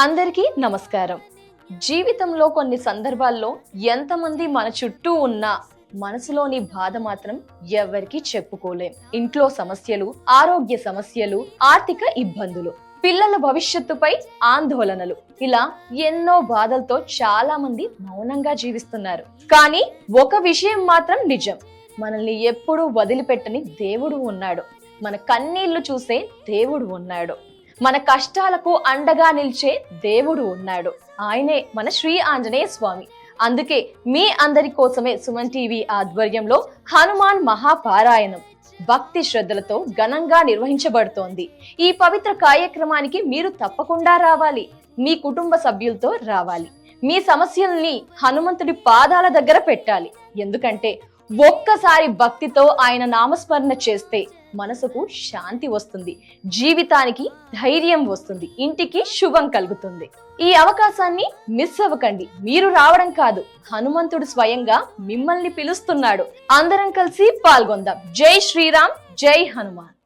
అందరికీ నమస్కారం. జీవితంలో కొన్ని సందర్భాల్లో ఎంతమంది మన చుట్టూ ఉన్నా మనసులోని బాధ మాత్రం ఎవరికీ చెప్పుకోలేం. ఇంట్లో సమస్యలు, ఆరోగ్య సమస్యలు, ఆర్థిక ఇబ్బందులు, పిల్లల భవిష్యత్తుపై ఆందోళనలు, ఇలా ఎన్నో బాధలతో చాలా మంది మౌనంగా జీవిస్తున్నారు. కానీ ఒక విషయం మాత్రం నిజం, మనల్ని ఎప్పుడూ వదిలిపెట్టని దేవుడు ఉన్నాడు. మన కన్నీళ్లు చూసే దేవుడు ఉన్నాడు. మన కష్టాలకు అండగా నిలిచే దేవుడు ఉన్నాడు. ఆయనే మన శ్రీ ఆంజనేయ స్వామి. అందుకే మీ అందరి కోసమే సుమన్ టీవీ ఆధ్వర్యంలో హనుమాన్ మహాపారాయణం భక్తి శ్రద్ధలతో ఘనంగా నిర్వహించబడుతోంది. ఈ పవిత్ర కార్యక్రమానికి మీరు తప్పకుండా రావాలి. మీ కుటుంబ సభ్యులతో రావాలి. మీ సమస్యల్ని హనుమంతుడి పాదాల దగ్గర పెట్టాలి. ఎందుకంటే ఒక్కసారి భక్తితో ఆయన నామస్మరణ చేస్తే మనసుకు శాంతి వస్తుంది, జీవితానికి ధైర్యం వస్తుంది, ఇంటికి శుభం కలుగుతుంది. ఈ అవకాశాన్ని మిస్ అవ్వకండి. మీరు రావడం కాదు, హనుమంతుడు స్వయంగా మిమ్మల్ని పిలుస్తున్నాడు. అందరం కలిసి పాల్గొందాం. జై శ్రీరామ్, జై హనుమాన్.